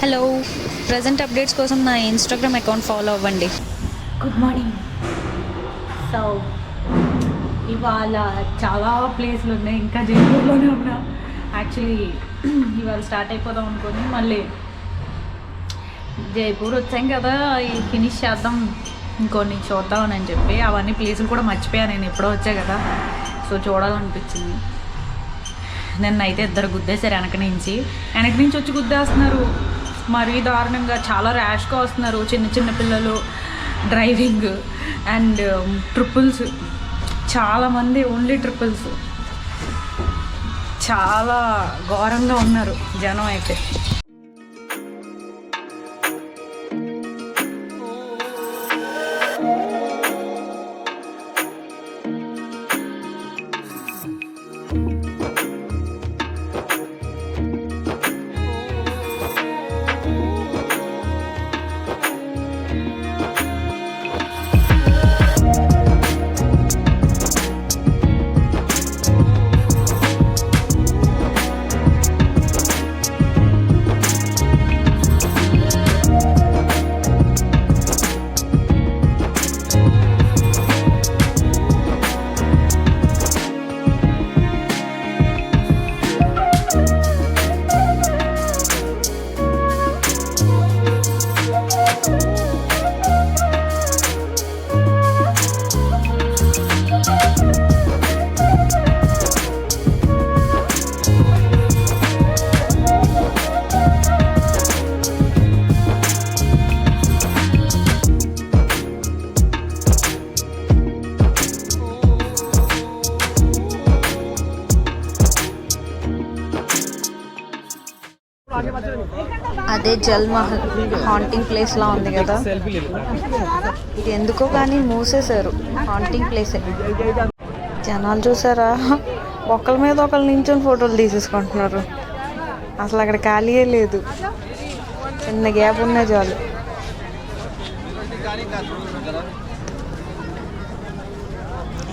Hello, present updates కోసం నా Instagram account follow అవ్వండి. Good morning. సో ఇవాళ చాలా ప్లేస్లు ఉన్నాయి, ఇంకా జైపూర్లోనే ఉన్నా. యాక్చువల్లీ ఇవాళ స్టార్ట్ అయిపోదాం అనుకుని మళ్ళీ జైపూర్ వచ్చాం కదా, ఫినిష్ చేద్దాం ఇంకొన్ని చూద్దామని చెప్పి అవన్నీ ప్లేసులు కూడా మర్చిపోయాను. నేను ఎప్పుడో వచ్చా కదా, సో చూడాలనిపించింది. నిన్నైతే ఇద్దరు గుద్దేశారు వెనక నుంచి వచ్చి గుద్దేస్తున్నారు. మరీ దారుణంగా, చాలా ర్యాష్గా వస్తున్నారు చిన్న చిన్న పిల్లలు. డ్రైవింగ్ అండ్ ట్రిపుల్స్, చాలామంది ఓన్లీ ట్రిపుల్స్. చాలా ఘోరంగా ఉన్నారు జనం అయితే. అదే జల్ మహల్ హాంటింగ్ ప్లేస్లా ఉంది కదా. ఇది ఎందుకో కానీ మూసేశారు, హాంటింగ్ ప్లేసే. జనాలు చూసారా, ఒకళ్ళ మీద ఒకళ్ళు నించొని ఫోటోలు తీసేసుకుంటున్నారు. అసలు అక్కడ ఖాళీయే లేదు, చిన్న గ్యాప్ ఉన్నా చాలు.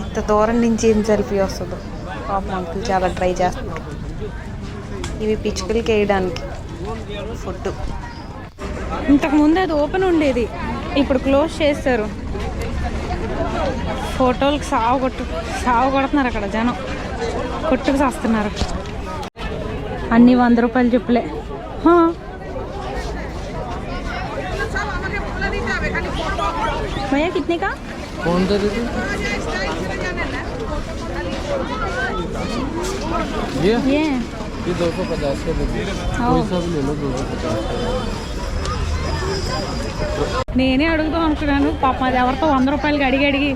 ఇంత దూరం నుంచి ఏం సెల్ఫీ వస్తుందో. పాపం అంకుల్ చాలా ట్రై చేస్తున్నారు. ఇవి పిచ్చుకలకి వేయడానికి ఫుడ్. ఇంతకుముందు అది ఓపెన్ ఉండేది, ఇప్పుడు క్లోజ్ చేస్తారు. ఫోటోలకు సాగు కొడుతున్నారు అక్కడ జనం, కొట్టుకు చేస్తున్నారు. అన్నీ 100 రూపాయలు చెప్పులే. भैया कितने का? कौन सा दीदी? ये 250 का दीदी, कोई सा भी ले लो 250 का. నేనే అడుగుతాం అనుకున్నాను, పాపం అది ఎవరితో 100 రూపాయలకి అడిగి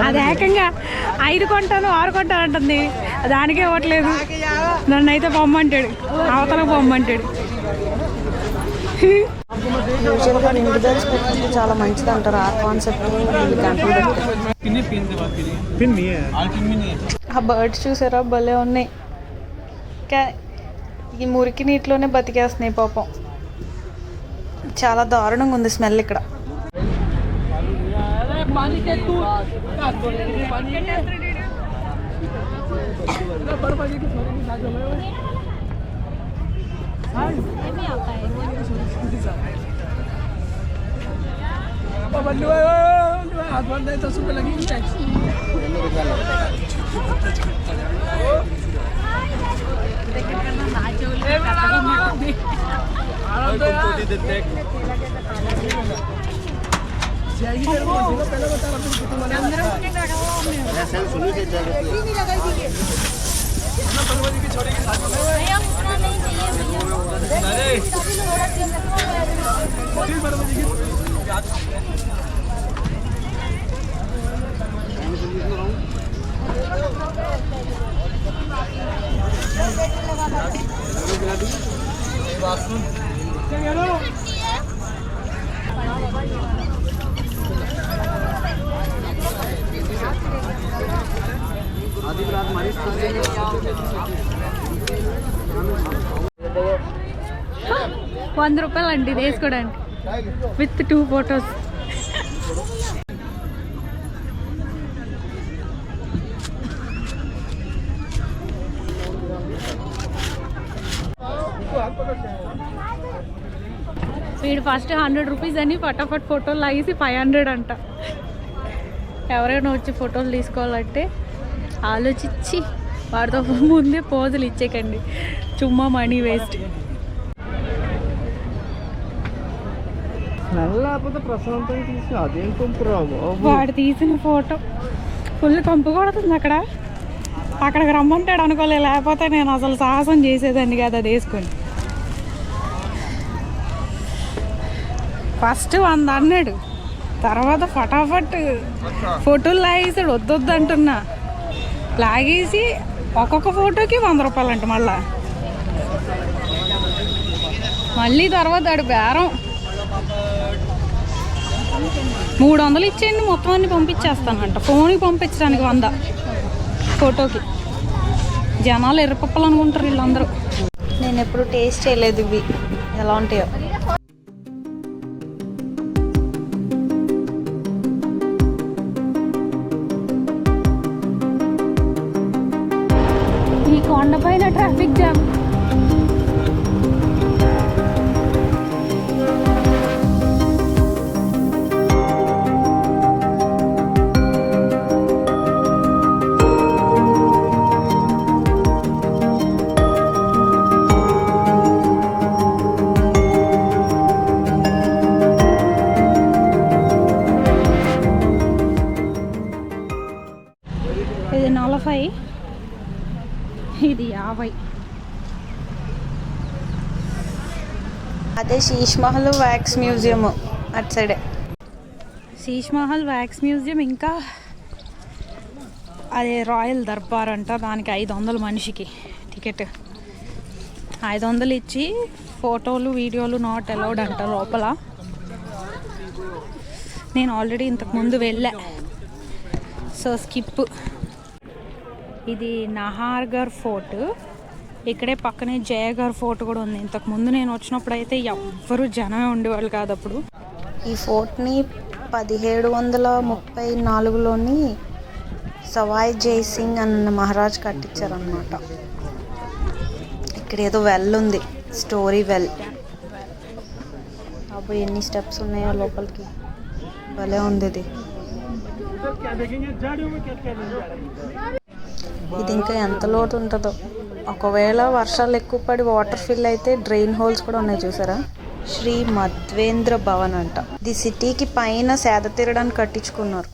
అది ఏకంగా 5 కొంటాను 6 కొంటాను అంటుంది. దానికే ఇవ్వట్లేదు. నన్ను అయితే పొమ్మంటాడు, అవతలకు పొమ్మంటాడు. యూజువల్గా నిండు బ్యాగ్స్ పెట్టుకుంటే చాలా మంచిది అంటారు. ఆ కాన్సెప్ట్ ఆ బర్డ్స్ చూసారా, భలే ఉన్నాయి. ఈ మురికి నీటిలోనే బతికేస్తున్నాయి పాపం. చాలా దారుణంగా ఉంది స్మెల్ ఇక్కడ. ₹100 అండి ఇది వేసుకోవడానికి, విత్ 2 ఫొటోస్. వీడు ఫస్ట్ 100 రూపీస్ అని ఫటాఫట్ ఫోటోలు లాగేసి 500 అంట. ఎవరైనా వచ్చి ఫోటోలు తీసుకోవాలంటే ఆలోచించి వాడితో ముందే పోజులు ఇచ్చేకండి, చుమ్మా మనీ వేస్ట్. వాడు తీసిన ఫోటో ఫుల్ కంపు కొడుతుంది. అక్కడికి రమ్మంటాడు అనుకోలే, లేకపోతే నేను అసలు సాహసం చేసేదాన్ని కదా అది వేసుకొని. ఫస్ట్ 100 అన్నాడు, తర్వాత ఫటాఫట్ ఫోటోలు లాగేసాడు. వద్దొద్దు అంటున్నా, లాగేసి ఒక్కొక్క ఫోటోకి 100 రూపాయలు అంట. మళ్ళీ తర్వాత ఆడు బేరం 300 ఇచ్చేయండి మొత్తం అన్ని పంపించేస్తానంట. ఫోన్కి పంపించడానికి 100 ఫోటోకి. జనాలు ఎర్రపప్పలు అనుకుంటారు వీళ్ళందరూ. నేను ఎప్పుడు టేస్ట్ చేయలేదు ఇవి ఎలా ఉంటాయో. ఈ కొండపైన ట్రాఫిక్ జామ్. ఇది 40, ఇది 50. అదే శీష్ మహల్ వ్యాక్స్ మ్యూజియం అటు సైడే. శీష్ మహల్ వ్యాక్స్ మ్యూజియం, ఇంకా అదే రాయల్ దర్బార్ అంట. దానికి 500 మనిషికి టికెట్. 500 ఇచ్చి ఫోటోలు వీడియోలు నాట్ అలౌడ్ అంట లోపల. నేను ఆల్రెడీ ఇంతకుముందు వెళ్ళా, సో స్కిప్. ఇది నహార్గర్ ఫోర్ట్. ఇక్కడే పక్కనే జయగర్ ఫోర్ట్ కూడా ఉంది. ఇంతకుముందు నేను వచ్చినప్పుడు అయితే ఎవ్వరూ జనమే ఉండేవాళ్ళు కాదు అప్పుడు. ఈ ఫోర్ట్ని 1734లోని సవాయ్ జైసింగ్ అన్న మహారాజ్ కట్టించారనమాట. ఇక్కడ ఏదో వెల్ ఉంది, స్టోరీ వెల్. అప్పుడు ఎన్ని స్టెప్స్ ఉన్నాయో లోపలికి, భలే ఉంది ఇది. ఇది ఇంకా ఎంత లోతు ఉంటుందో. ఒకవేళ వర్షాలు ఎక్కువ పడి వాటర్ ఫిల్ అయితే డ్రైన్ హోల్స్ కూడా ఉన్నాయి చూసారా. శ్రీ మధ్వేంద్ర భవన్ అంట. ఇది సిటీకి పైన సేద తీరడానికి కట్టించుకున్నారు.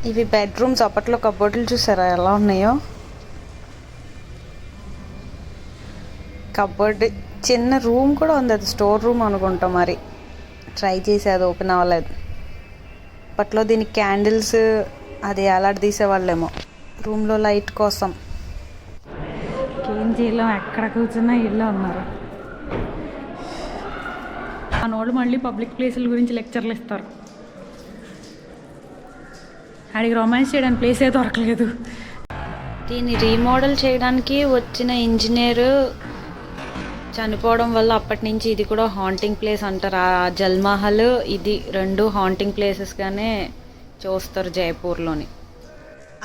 ఇవి బెడ్రూమ్స్. అప్పట్లో కబోర్డులు చూసారా ఎలా ఉన్నాయో. కబోర్డ్ చిన్న రూమ్ కూడా ఉంది, అది స్టోర్ రూమ్ అనుకుంటా. మరి ట్రై చేసి అది ఓపెన్ అవ్వలేదు. అప్పట్లో దీనికి క్యాండిల్స్ అది అలాంటి తీసేవాళ్ళేమో రూమ్లో లైట్ కోసం. కేంజీలో ఎక్కడ కూర్చున్నా ఇల్లు ఉన్నారు. మనోళ్ళు మళ్ళీ పబ్లిక్ ప్లేసుల గురించి లెక్చర్లు ఇస్తారు. ఆడికి రొమాన్స్ చేయడానికి ప్లేసే దొరకలేదు. దీన్ని రీమోడల్ చేయడానికి వచ్చిన ఇంజనీరు చనిపోవడం వల్ల అప్పటి నుంచి ఇది కూడా హాంటింగ్ ప్లేస్ అంటారు. ఆ జల్మహల్ ఇది 2 హాంటింగ్ ప్లేసెస్గానే చూస్తారు జైపూర్లోని.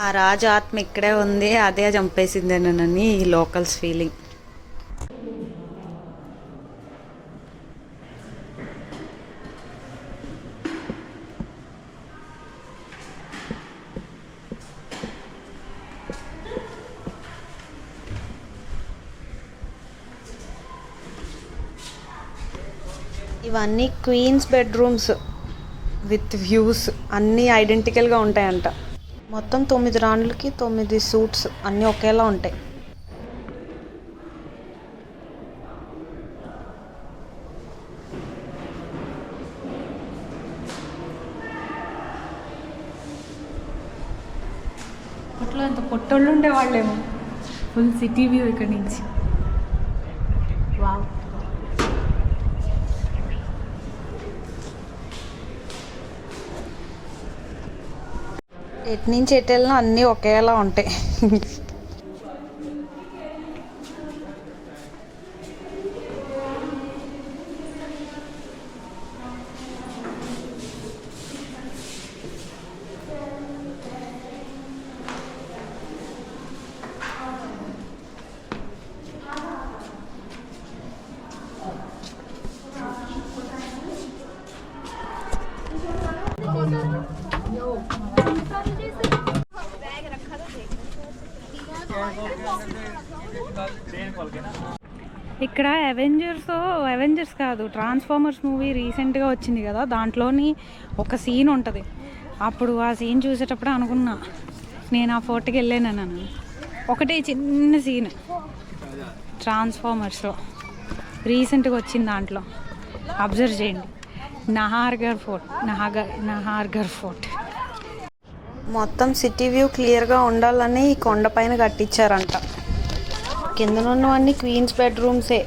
ఆ రాజు ఆత్మ ఇక్కడే ఉంది, అదే చంపేసిందేనని ఈ లోకల్స్ ఫీలింగ్. ఇవన్నీ క్వీన్స్ బెడ్రూమ్స్ విత్ వ్యూస్, అన్నీ ఐడెంటికల్గా ఉంటాయంట. మొత్తం 9 రాణులకి 9 సూట్స్ అన్నీ ఒకేలా ఉంటాయి. అప్పట్లో ఎంత పొట్టోళ్ళు ఉండేవాళ్ళేమో. ఫుల్ సిటీ వ్యూ ఇక్కడ నుంచి. వావ్. ఎటు నుంచి ఎటు వెళ్ళినా అన్నీ ఒకేలా ఉంటాయి. ఇక్కడ అవెంజర్స్ కాదు, ట్రాన్స్ఫార్మర్స్ మూవీ రీసెంట్గా వచ్చింది కదా, దాంట్లోని ఒక సీన్ ఉంటుంది. అప్పుడు ఆ సీన్ చూసేటప్పుడు అనుకున్నా నేను ఆ ఫోర్ట్కి వెళ్ళానని. ఒకటే చిన్న సీన్ ట్రాన్స్ఫార్మర్స్లో రీసెంట్గా వచ్చింది, దాంట్లో అబ్జర్వ్ చేయండి. నహార్గఢ్ ఫోర్ట్. మొత్తం సిటీ వ్యూ క్లియర్గా ఉండాలని ఈ కొండపైన కట్టించారంట. కిందనున్నవన్నీ క్వీన్స్ బెడ్రూమ్సే,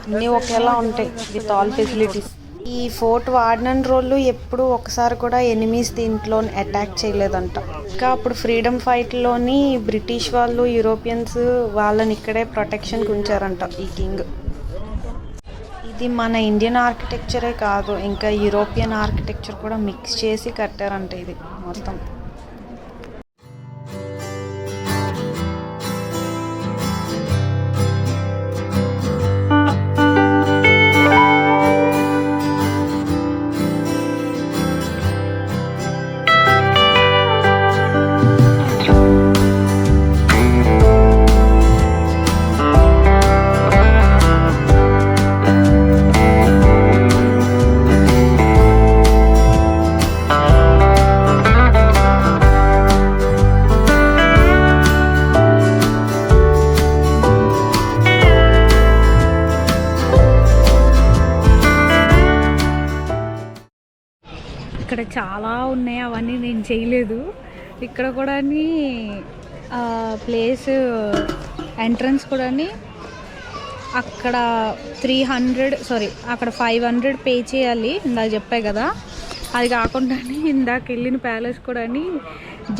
అన్నీ ఒకేలా ఉంటాయి విత్ ఆల్ ఫెసిలిటీస్. ఈ ఫోర్ట్ వాడిన రోజులు ఎప్పుడు ఒకసారి కూడా ఎనిమీస్ దీంట్లో అటాక్ చేయలేదంట. ఇంకా అప్పుడు ఫ్రీడమ్ ఫైట్లోని బ్రిటిష్ వాళ్ళు, యూరోపియన్స్ వాళ్ళని ఇక్కడే ప్రొటెక్షన్కి ఉంచారంట ఈ కింగ్. ఇది మన ఇండియన్ ఆర్కిటెక్చరే కాదు, ఇంకా యూరోపియన్ ఆర్కిటెక్చర్ కూడా మిక్స్ చేసి కట్టారంట ఇది మొత్తం. ఇక్కడ చాలా ఉన్నాయి, అవన్నీ నేను చేయలేదు. ఇక్కడ కూడా ప్లేస్ ఎంట్రన్స్ కూడా అక్కడ 500 పే చేయాలి, ఇందాక చెప్పాయి కదా. అది కాకుండా ఇందాక వెళ్ళిన ప్యాలెస్ కూడా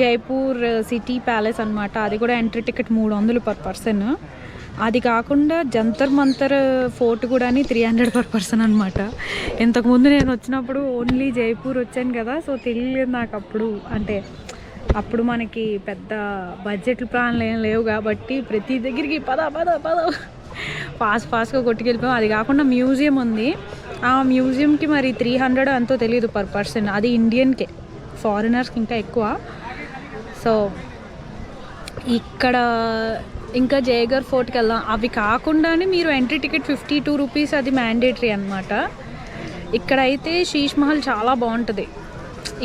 జైపూర్ సిటీ ప్యాలెస్ అనమాట. అది కూడా ఎంట్రీ టికెట్ 300 per person. అది కాకుండా జంతర్ మంతర్ ఫోర్ట్ కూడా 300 per person అనమాట. ఇంతకుముందు నేను వచ్చినప్పుడు ఓన్లీ జైపూర్ వచ్చాను కదా, సో తెలియలేదు నాకు అప్పుడు. అంటే అప్పుడు మనకి పెద్ద బడ్జెట్ ప్లాన్లు ఏం లేవు కాబట్టి ప్రతి దగ్గరికి పద ఫాస్ట్గా కొట్టుకెళ్ళిపోయాం. అది కాకుండా మ్యూజియం ఉంది, ఆ మ్యూజియంకి మరి 300 ఎంతో తెలియదు per person. అది ఇండియన్కే, ఫారినర్స్కి ఇంకా ఎక్కువ. సో ఇక్కడ ఇంకా జయగర్ ఫోర్ట్కి వెళ్దాం. అవి కాకుండానే మీరు ఎంట్రీ టికెట్ 52 rupees, అది మ్యాండేటరీ అనమాట. ఇక్కడైతే శీష్ మహల్ చాలా బాగుంటుంది.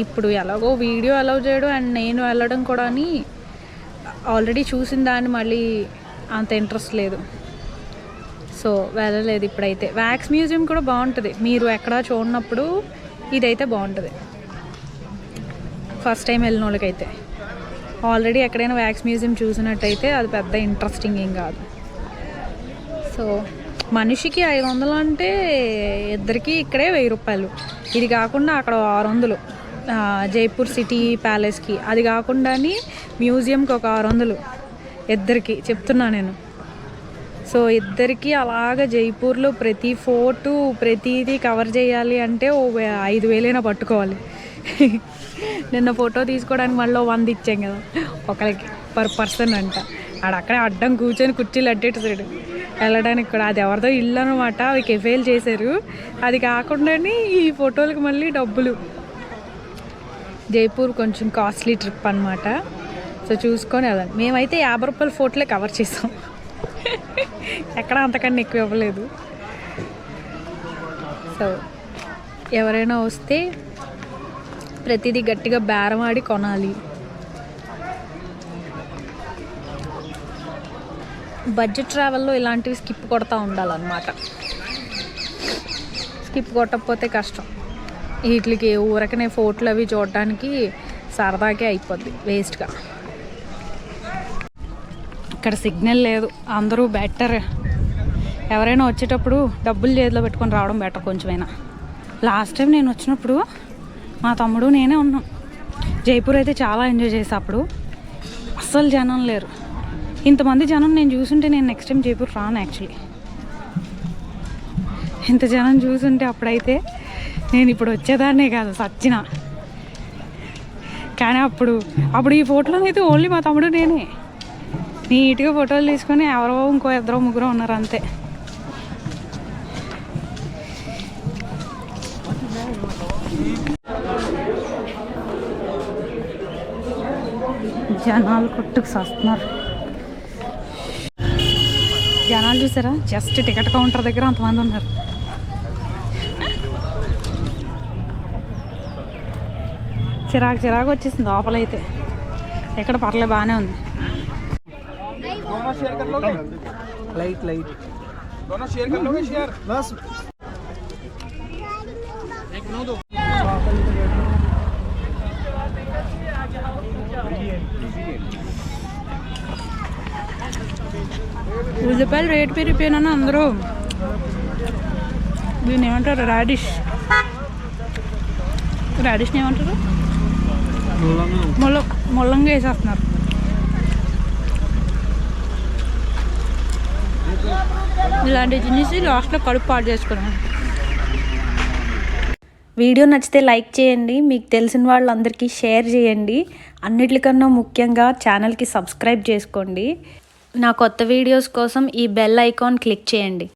ఇప్పుడు ఎలాగో వీడియో అలౌ చేయడం అండ్ నేను వెళ్ళడం కూడా ఆల్రెడీ చూసిన దాన్ని మళ్ళీ అంత ఇంట్రెస్ట్ లేదు, సో వెళ్ళలేదు ఇప్పుడైతే. వ్యాక్స్ మ్యూజియం కూడా బాగుంటుంది, మీరు ఎక్కడా చూడనప్పుడు ఇదైతే బాగుంటుంది ఫస్ట్ టైం వెళ్ళిన వాళ్ళకైతే. ఆల్రెడీ ఎక్కడైనా వ్యాక్స్ మ్యూజియం చూసినట్టయితే అది పెద్ద ఇంట్రెస్టింగ్ ఏం కాదు. సో మనిషికి 500 అంటే ఇద్దరికి ఇక్కడే 1000 రూపాయలు. ఇది కాకుండా అక్కడ 600 జైపూర్ సిటీ ప్యాలెస్కి. అది కాకుండా మ్యూజియంకి ఒక 600 ఇద్దరికి చెప్తున్నా నేను. సో ఇద్దరికి అలాగ జైపూర్లో ప్రతి ఫోర్టు ప్రతిదీ కవర్ చేయాలి అంటే 5,000 పట్టుకోవాలి. నిన్న ఫోటో తీసుకోవడానికి మళ్ళీ 100 ఇచ్చాం కదా ఒకరికి పర్ పర్సన్ అంట. అక్కడే అడ్డం కూర్చొని కుర్చీలు అడ్డేసాడు వెళ్ళడానికి కూడా. అది ఎవరిదో ఇల్లు అనమాట, అవి కెఫేలు చేశారు. అది కాకుండా ఈ ఫోటోలకు మళ్ళీ డబ్బులు. జైపూర్ కొంచెం కాస్ట్లీ ట్రిప్ అనమాట. సో చూసుకొని వెళ్ళండి. మేమైతే 50 రూపాయల ఫోటోలే కవర్ చేసాం, ఎక్కడ అంతకన్నా ఎక్కువ ఇవ్వలేదు. సో ఎవరైనా వస్తే ప్రతిదీ గట్టిగా బేరం ఆడి కొనాలి. బడ్జెట్ ట్రావెల్లో ఇలాంటివి స్కిప్ కొడతా ఉండాలన్నమాట. స్కిప్ కొట్టకపోతే కష్టం. వీటికి ఊరకనే ఫోటోలు అవి చూడడానికి సరదాకే అయిపోద్ది వేస్ట్గా. ఇక్కడ సిగ్నల్ లేదు, అందరూ బెటర్. ఎవరైనా వచ్చేటప్పుడు డబ్బులు చేతిలో పెట్టుకొని రావడం బెటర్ కొంచెమైనా. లాస్ట్ టైం నేను వచ్చినప్పుడు మా తమ్ముడు నేనే ఉన్నాం. జైపూర్ అయితే చాలా ఎంజాయ్ చేసా. అప్పుడు అస్సలు జనం లేరు. ఇంతమంది జనం నేను చూసుంటే నేను నెక్స్ట్ టైం జైపూర్ రాను. యాక్చువల్లీ ఇంత జనం చూసుంటే అప్పుడైతే నేను ఇప్పుడు వచ్చేదాన్నే కాదు సచ్చిన. కానీ అప్పుడు ఈ ఫోటోలో అయితే ఓన్లీ మా తమ్ముడు నేనే నీట్గా ఫోటోలు తీసుకొని, ఎవరో ఇంకో 2-3 ఉన్నారు అంతే. జనాలు కొట్టుకు వస్తున్నారు. జనాలు చూసారా, జస్ట్ టికెట్ కౌంటర్ దగ్గర అంతమంది ఉన్నారు. చిరాకు వచ్చేసింది లోపలైతే. ఎక్కడ పర్లేదు, బాగానే ఉంది. ఉల్లిపాయలు రేటు పెరిగిపోయినా అందరూ దీన్ని ఏమంటారు, రాడిష్ని ఏమంటారు, ముల్లంగా వేసేస్తున్నారు. ఇలాంటి తినేసి లాస్ట్లో కడుపు పాడు చేసుకున్నాను. వీడియో నచ్చితే లైక్ చేయండి, మీకు తెలిసిన వాళ్ళందరికీ షేర్ చేయండి. అన్నిటికన్నా ముఖ్యంగా ఛానల్కి సబ్స్క్రైబ్ చేసుకోండి. నా కొత్త వీడియోస్ కోసం ఈ బెల్ ఐకాన్ క్లిక్ చేయండి.